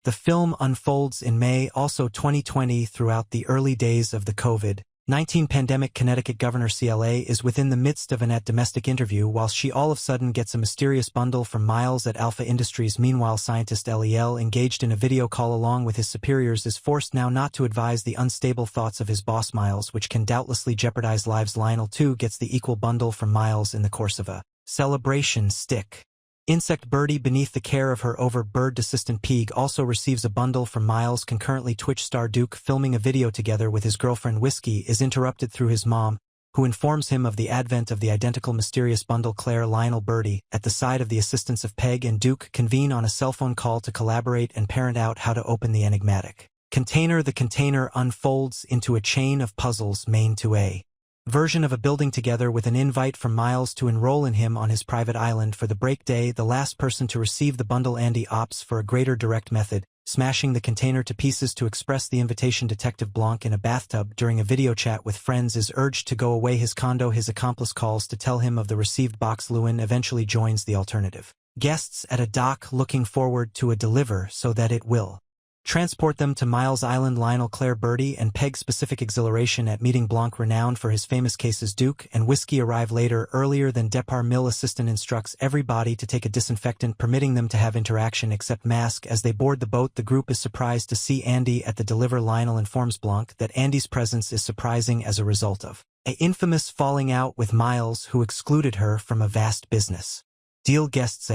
The film unfolds in May, also 2020, throughout the early days of the COVID-19 pandemic. Connecticut Governor CLA is within the midst of an domestic interview while she all of a sudden gets a mysterious bundle from Miles at Alpha Industries. Meanwhile, scientist LEL, engaged in a video call along with his superiors, is forced now not to advise the unstable thoughts of his boss Miles, which can doubtlessly jeopardize lives. Lionel too gets the equal bundle from Miles in the course of a celebration. Stick insect Birdie, beneath the care of her overburdened assistant Pig, also receives a bundle from Miles. Concurrently, Twitch star Duke, filming a video together with his girlfriend Whiskey, is interrupted through his mom, who informs him of the advent of the identical mysterious bundle. Claire, Lionel, Birdie, at the side of the assistants of Peg and Duke, convene on a cell phone call to collaborate and parent out how to open the enigmatic container. The container unfolds into a chain of puzzles, main to a version of a building together with an invite from Miles to enroll in him on his private island for the break day. The last person to receive the bundle, Andy, opts for a greater direct method, smashing the container to pieces to express the invitation. Detective Blanc, in a bathtub during a video chat with friends, is urged to go away his condo. His accomplice calls to tell him of the received box. Lewin eventually joins the alternative guests at a dock, looking forward to a deliver so that it will transport them to Miles Island. Lionel, Claire, Birdie, and Peg's specific exhilaration at meeting Blanc, renowned for his famous cases. Duke and Whiskey arrive later, earlier than depart. Mill assistant instructs everybody to take a disinfectant, permitting them to have interaction except mask. As they board the boat, the group is surprised to see Andy at the deliver. Lionel informs Blanc that Andy's presence is surprising as a result of an infamous falling out with Miles, who excluded her from a vast business deal. Guests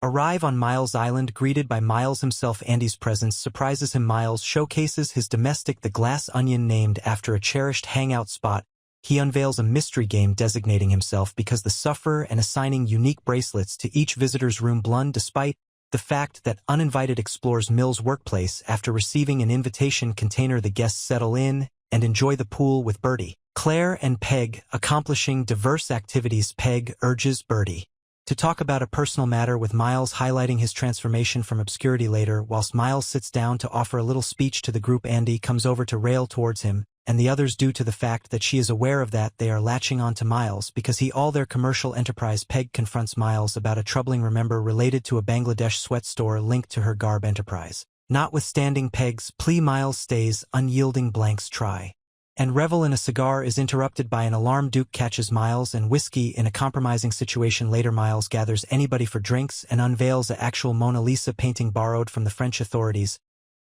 arrive on Miles Island, greeted by Miles himself. Andy's presence surprises him. Miles showcases his domestic, the Glass Onion, named after a cherished hangout spot. He unveils a mystery game designating himself because the sufferer and assigning unique bracelets to each visitor's room. Blund, despite the fact that uninvited, explores Mill's workplace after receiving an invitation container. The guests settle in and enjoy the pool with Birdie, Claire, and Peg, accomplishing diverse activities. Peg urges Birdie to talk about a personal matter with Miles, highlighting his transformation from obscurity. Later, whilst Miles sits down to offer a little speech to the group, Andy comes over to rail towards him and the others due to the fact that she is aware of that they are latching on to Miles because he all their commercial enterprise. Peg confronts Miles about a troubling remember related to a Bangladesh sweat store linked to her garb enterprise. Notwithstanding Peg's plea, Miles stays unyielding. Blank's try and revel in a cigar is interrupted by an alarm. Duke catches Miles and Whiskey in a compromising situation. Later, Miles gathers anybody for drinks and unveils an actual Mona Lisa painting borrowed from the French authorities.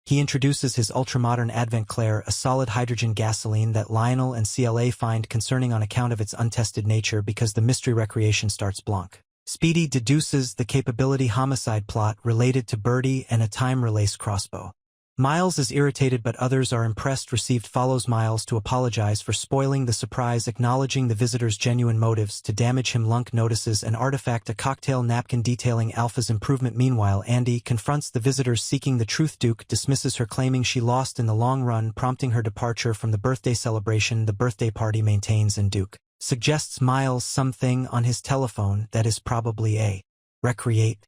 He introduces his ultramodern advent Claire, a solid hydrogen gasoline that Lionel and CLA find concerning on account of its untested nature. Because the mystery recreation starts, Blanc Speedy deduces the capability homicide plot related to Birdie and a time-release crossbow. Miles is irritated but others are impressed. Received follows Miles to apologize for spoiling the surprise, acknowledging the visitor's genuine motives to damage him. Lunk notices an artifact, a cocktail napkin detailing Alpha's improvement. Meanwhile, Andy confronts the visitors seeking the truth. Duke dismisses her, claiming she lost in the long run, prompting her departure from the birthday celebration. The birthday party maintains, and Duke suggests Miles something on his telephone that is probably a recreate